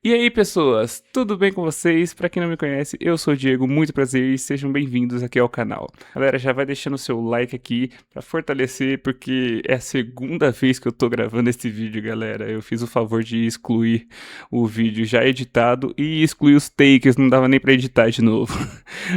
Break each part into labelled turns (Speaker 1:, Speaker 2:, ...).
Speaker 1: E aí, pessoas, tudo bem com vocês? Pra quem não me conhece, eu sou o Diego, muito prazer e sejam bem-vindos aqui ao canal. Galera, já vai deixando o seu like aqui pra fortalecer, porque é a segunda vez que eu tô gravando esse vídeo, galera. Eu fiz o favor de excluir o vídeo já editado e excluir os takes, não dava nem pra editar de novo.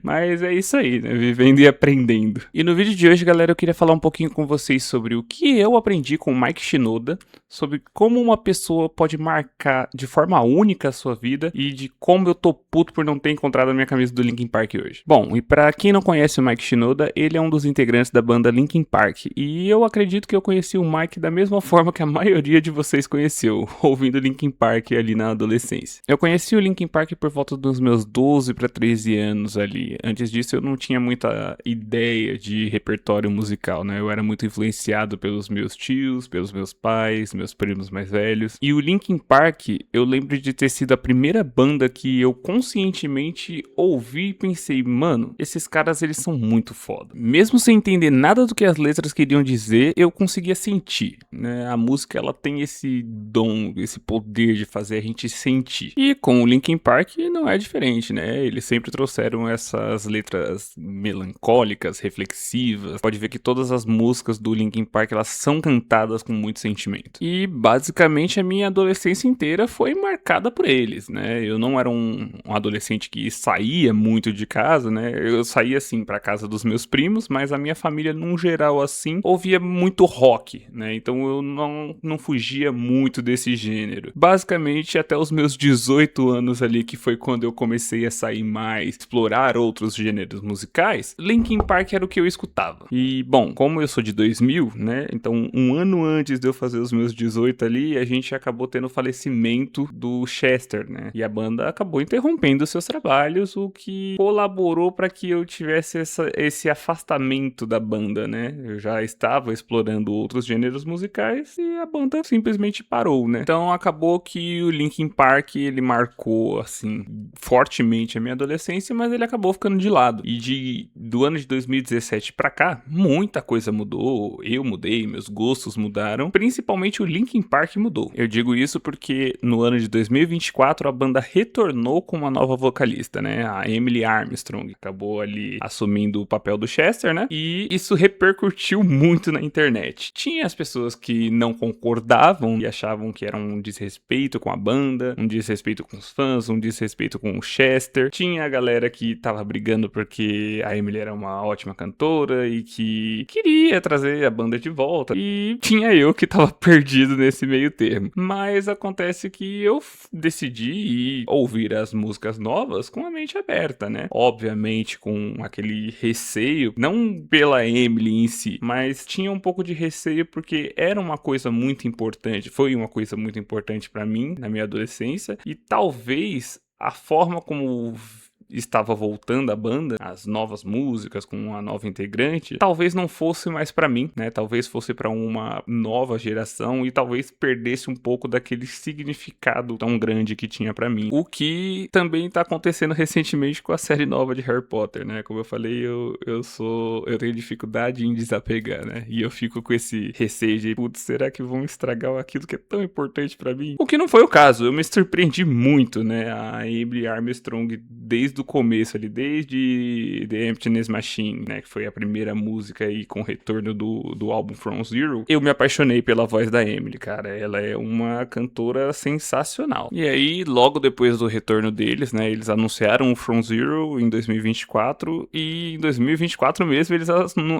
Speaker 1: Mas é isso aí, né? Vivendo e aprendendo. E no vídeo de hoje, galera, eu queria falar um pouquinho com vocês sobre o que eu aprendi com o Mike Shinoda, sobre como uma pessoa pode marcar de forma única a sua vida e de como eu tô puto por não ter encontrado a minha camisa do Linkin Park hoje. Bom, e pra quem não conhece o Mike Shinoda, ele é um dos integrantes da banda Linkin Park e eu acredito que eu conheci o Mike da mesma forma que a maioria de vocês conheceu, ouvindo Linkin Park ali na adolescência. Eu conheci o Linkin Park por volta dos meus 12 para 13 anos ali. Antes disso eu não tinha muita ideia de repertório musical, né? Eu era muito influenciado pelos meus tios, pelos meus pais, meus primos mais velhos. E o Linkin Park, eu lembro de ter sido a primeira banda que eu conscientemente ouvi e pensei, mano, esses caras eles são muito foda. Mesmo sem entender nada do que as letras queriam dizer, eu conseguia sentir, né? A música ela tem esse dom, esse poder de fazer a gente sentir. E com o Linkin Park não é diferente, né? Eles sempre trouxeram essas letras melancólicas, reflexivas. Pode ver que todas as músicas do Linkin Park elas são cantadas com muito sentimento. E basicamente a minha adolescência inteira foi marcada por eles, né? Eu não era um adolescente que saía muito de casa, né? Eu saía assim pra casa dos meus primos, mas a minha família, num geral assim, ouvia muito rock, né? Então eu não fugia muito desse gênero. Basicamente até os meus 18 anos ali, que foi quando eu comecei a sair mais, explorar outros gêneros musicais, Linkin Park era o que eu escutava. E bom, como eu sou de 2000, né? Então um ano antes de eu fazer os meus 18 ali, a gente acabou tendo o falecimento do Chester, né? E a banda acabou interrompendo seus trabalhos, o que colaborou para que eu tivesse esse afastamento da banda, né? Eu já estava explorando outros gêneros musicais e a banda simplesmente parou, né? Então acabou que o Linkin Park, ele marcou, assim, fortemente a minha adolescência, mas ele acabou ficando de lado. E do ano de 2017 pra cá, muita coisa mudou, eu mudei, meus gostos mudaram, principalmente o Linkin Park mudou. Eu digo isso porque no ano de 2024 a banda retornou com uma nova vocalista, né? A Emily Armstrong acabou ali assumindo o papel do Chester, né? E isso repercutiu muito na internet. Tinha as pessoas que não concordavam e achavam que era um desrespeito com a banda, um desrespeito com os fãs, um desrespeito com o Chester. Tinha a galera que tava brigando porque a Emily era uma ótima cantora e que queria trazer a banda de volta. E tinha eu que tava perdido nesse meio termo. Mas acontece que eu decidi ir ouvir as músicas novas com a mente aberta, né? Obviamente com aquele receio, não pela Emily em si, mas tinha um pouco de receio porque era uma coisa muito importante, foi uma coisa muito importante pra mim na minha adolescência e talvez a forma como estava voltando a banda, as novas músicas com a nova integrante, talvez não fosse mais pra mim, né? Talvez fosse pra uma nova geração e talvez perdesse um pouco daquele significado tão grande que tinha pra mim. O que também tá acontecendo recentemente com a série nova de Harry Potter, né? Como eu falei, eu tenho dificuldade em desapegar, né? E eu fico com esse receio de, putz, será que vão estragar aquilo que é tão importante pra mim? O que não foi o caso, eu me surpreendi muito, né? A Emily Armstrong, desde o começo ali, desde The Emptiness Machine, né, que foi a primeira música aí com o retorno do álbum From Zero, eu me apaixonei pela voz da Emily, cara, ela é uma cantora sensacional. E aí, logo depois do retorno deles, né, eles anunciaram o From Zero em 2024 e em 2024 mesmo eles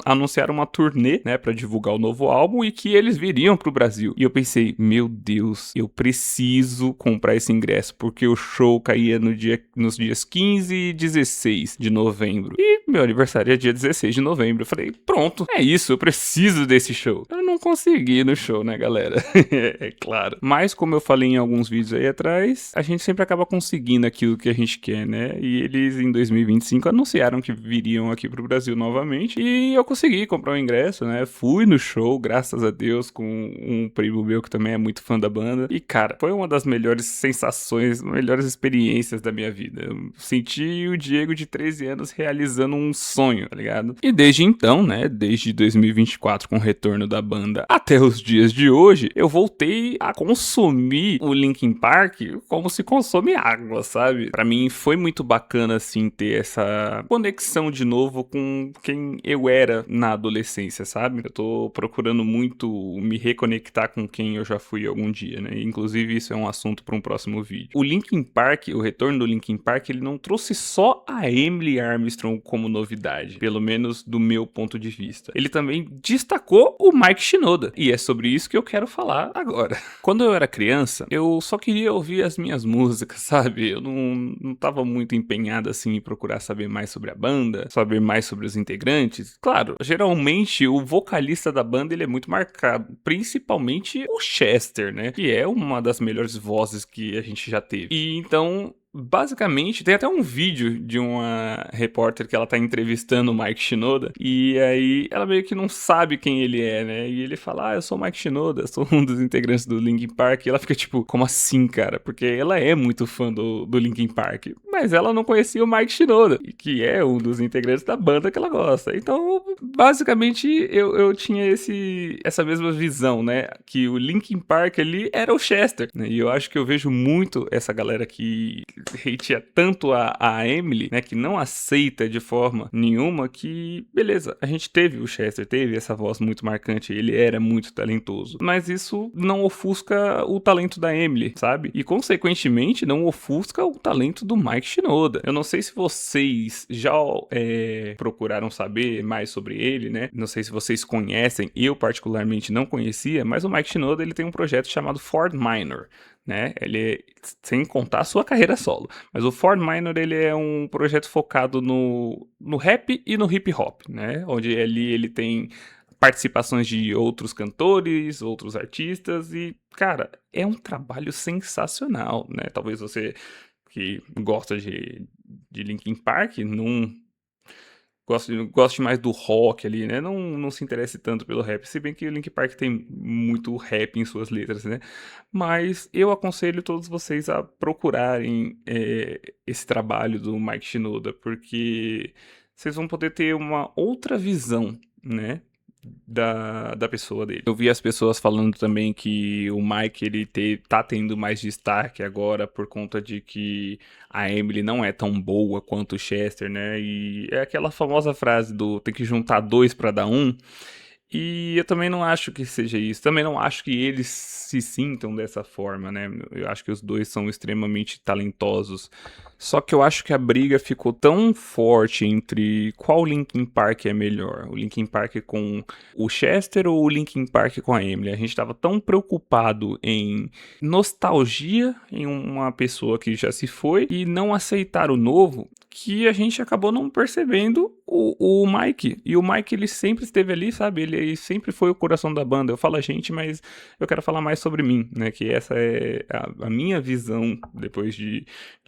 Speaker 1: anunciaram uma turnê, né, pra divulgar o novo álbum e que eles viriam pro Brasil. E eu pensei, meu Deus, eu preciso comprar esse ingresso, porque o show caía nos dias 15 e 16 de novembro. E meu aniversário é dia 16 de novembro. Eu falei, pronto, é isso, eu preciso desse show. Eu não consegui ir no show, né, galera? É claro. Mas, como eu falei em alguns vídeos aí atrás, a gente sempre acaba conseguindo aquilo que a gente quer, né? E eles, em 2025, anunciaram que viriam aqui pro Brasil novamente. E eu consegui comprar o ingresso, né? Fui no show, graças a Deus, com um primo meu que também é muito fã da banda. E, cara, foi uma das melhores sensações, melhores experiências da minha vida. Eu senti senti o Diego de 13 anos realizando um sonho, tá ligado? E desde então, né, desde 2024 com o retorno da banda até os dias de hoje, eu voltei a consumir o Linkin Park como se consome água, sabe? Pra mim foi muito bacana, assim, ter essa conexão de novo com quem eu era na adolescência, sabe? Eu tô procurando muito me reconectar com quem eu já fui algum dia, né? Inclusive, isso é um assunto para um próximo vídeo. O Linkin Park, o retorno do Linkin Park, ele não trouxe só a Emily Armstrong como novidade, pelo menos do meu ponto de vista. Ele também destacou o Mike Shinoda, e é sobre isso que eu quero falar agora. Quando eu era criança, eu só queria ouvir as minhas músicas, sabe? Eu não tava muito empenhado assim em procurar saber mais sobre a banda, saber mais sobre os integrantes. Claro, geralmente o vocalista da banda ele é muito marcado, principalmente o Chester, né? Que é uma das melhores vozes que a gente já teve. E então, basicamente, tem até um vídeo de uma repórter que ela tá entrevistando o Mike Shinoda, e aí ela meio que não sabe quem ele é, né? E ele fala, eu sou o Mike Shinoda, sou um dos integrantes do Linkin Park, e ela fica tipo, como assim, cara? Porque ela é muito fã do Linkin Park, mas ela não conhecia o Mike Shinoda, que é um dos integrantes da banda que ela gosta. Então, basicamente, eu tinha essa mesma visão, né? Que o Linkin Park ali era o Chester, né? E eu acho que eu vejo muito essa galera que hateia tanto a Emily, né, que não aceita de forma nenhuma que, beleza, a gente teve o Chester, teve essa voz muito marcante, ele era muito talentoso, mas isso não ofusca o talento da Emily, sabe? E, consequentemente, não ofusca o talento do Mike Shinoda. Eu não sei se vocês já procuraram saber mais sobre ele, né? Não sei se vocês conhecem, eu particularmente não conhecia, mas o Mike Shinoda, ele tem um projeto chamado Ford Minor, né? Ele, sem contar a sua carreira solo. Mas o Ford Minor, ele é um projeto focado no rap e no hip hop, né? Onde ele tem participações de outros cantores, outros artistas e, cara, é um trabalho sensacional, né? Talvez você que gosta de Linkin Park não goste mais do rock ali, né? Não se interesse tanto pelo rap, se bem que o Linkin Park tem muito rap em suas letras, né? Mas eu aconselho todos vocês a procurarem esse trabalho do Mike Shinoda, porque vocês vão poder ter uma outra visão, né? Da pessoa dele. Eu vi as pessoas falando também que o Mike ele tá tendo mais destaque agora por conta de que a Emily não é tão boa quanto o Chester, né? E é aquela famosa frase do tem que juntar dois pra dar um. E eu também não acho que seja isso. Também não acho que eles se sintam dessa forma, né? Eu acho que os dois são extremamente talentosos. Só que eu acho que a briga ficou tão forte entre qual Linkin Park é melhor. O Linkin Park com o Chester ou o Linkin Park com a Emily? A gente estava tão preocupado em nostalgia em uma pessoa que já se foi e não aceitar o novo que a gente acabou não percebendo o Mike. E o Mike, ele sempre esteve ali, sabe? Ele sempre foi o coração da banda. Eu falo a gente, mas eu quero falar mais sobre mim, né? Que essa é a minha visão, depois de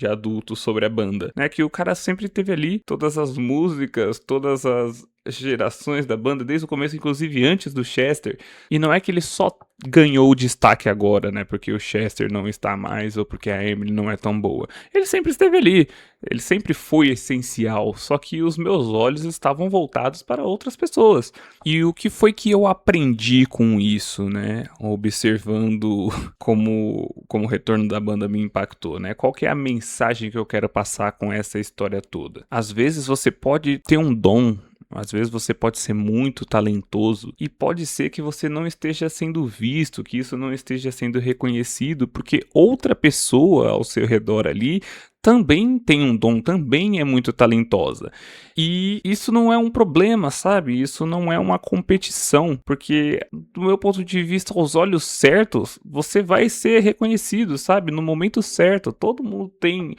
Speaker 1: adulto, sobre a banda, né? Que o cara sempre esteve ali, todas as músicas, todas as gerações da banda, desde o começo, inclusive antes do Chester. E não é que ele só ganhou o destaque agora, né? Porque o Chester não está mais ou porque a Emily não é tão boa. Ele sempre esteve ali. Ele sempre foi essencial, só que os meus olhos estavam voltados para outras pessoas. E o que foi que eu aprendi com isso, né? Observando como o retorno da banda me impactou, né? Qual que é a mensagem que eu quero passar com essa história toda? Às vezes você pode ter um dom, às vezes você pode ser muito talentoso e pode ser que você não esteja sendo visto, que isso não esteja sendo reconhecido, porque outra pessoa ao seu redor ali também tem um dom, também é muito talentosa. E isso não é um problema, sabe? Isso não é uma competição, porque do meu ponto de vista, aos olhos certos, você vai ser reconhecido, sabe? No momento certo, todo mundo tem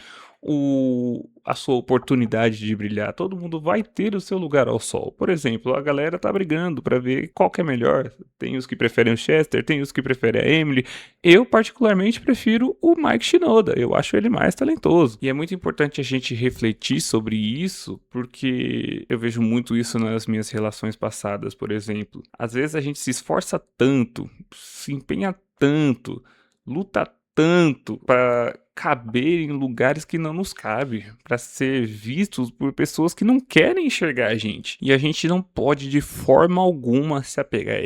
Speaker 1: a sua oportunidade de brilhar, todo mundo vai ter o seu lugar ao sol. Por exemplo, a galera tá brigando pra ver qual que é melhor. Tem os que preferem o Chester, tem os que preferem a Emily. Eu particularmente prefiro o Mike Shinoda, eu acho ele mais talentoso. E é muito importante a gente refletir sobre isso, porque eu vejo muito isso nas minhas relações passadas, por exemplo. Às vezes a gente se esforça tanto, se empenha tanto, luta tanto para caber em lugares que não nos cabe, para ser vistos por pessoas que não querem enxergar a gente. E a gente não pode de forma alguma se apegar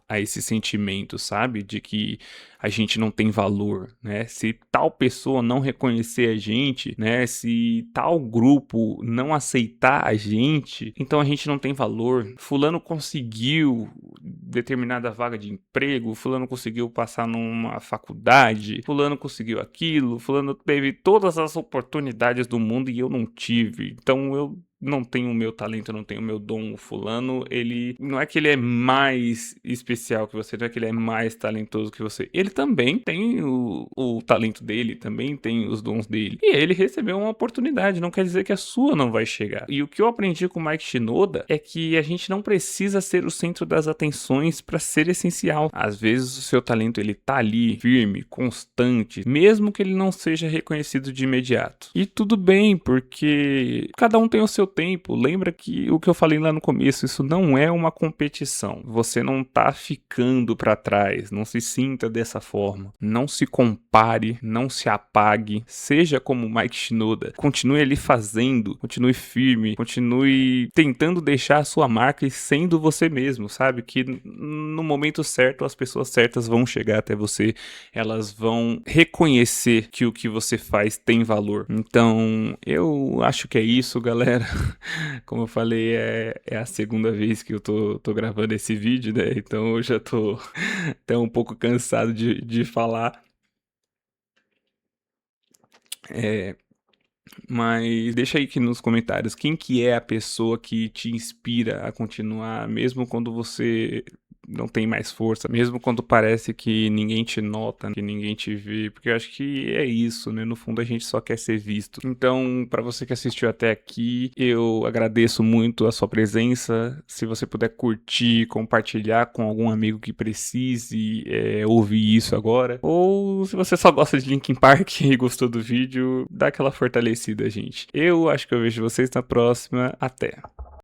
Speaker 1: a esse sentimento, sabe? De que a gente não tem valor, né? Se tal pessoa não reconhecer a gente, né? Se tal grupo não aceitar a gente, então a gente não tem valor. Fulano conseguiu determinada vaga de emprego, fulano conseguiu passar numa faculdade, fulano conseguiu aquilo, fulano teve todas as oportunidades do mundo e eu não tive. Então eu não tenho o meu talento, não tenho o meu dom. O fulano, ele não é que ele é mais especial que você, não é que ele é mais talentoso que você. Ele também tem o talento dele, também tem os dons dele. E ele recebeu uma oportunidade, não quer dizer que a sua não vai chegar. E o que eu aprendi com o Mike Shinoda é que a gente não precisa ser o centro das atenções para ser essencial. Às vezes o seu talento ele tá ali, firme, constante, mesmo que ele não seja reconhecido de imediato. E tudo bem, porque cada um tem o seu tempo. Lembra que o que eu falei lá no começo, isso não é uma competição. Você não tá ficando para trás, não se sinta dessa forma. Não se compare, não se apague. Seja como o Mike Shinoda. Continue ali fazendo, continue firme, continue tentando deixar a sua marca e sendo você mesmo, sabe? Que no momento certo as pessoas certas vão chegar até você, elas vão reconhecer que o que você faz tem valor. Então, eu acho que é isso, galera. Como eu falei, é a segunda vez que eu tô gravando esse vídeo, né? Então eu já tô até um pouco cansado de falar. Mas deixa aí aqui nos comentários quem que é a pessoa que te inspira a continuar, mesmo quando você não tem mais força, mesmo quando parece que ninguém te nota, que ninguém te vê, porque eu acho que é isso, né? No fundo a gente só quer ser visto. Então, para você que assistiu até aqui, eu agradeço muito a sua presença. Se você puder curtir, compartilhar com algum amigo que precise ouvir isso agora, ou se você só gosta de Linkin Park e gostou do vídeo, dá aquela fortalecida, gente. Eu acho que eu vejo vocês na próxima. Até!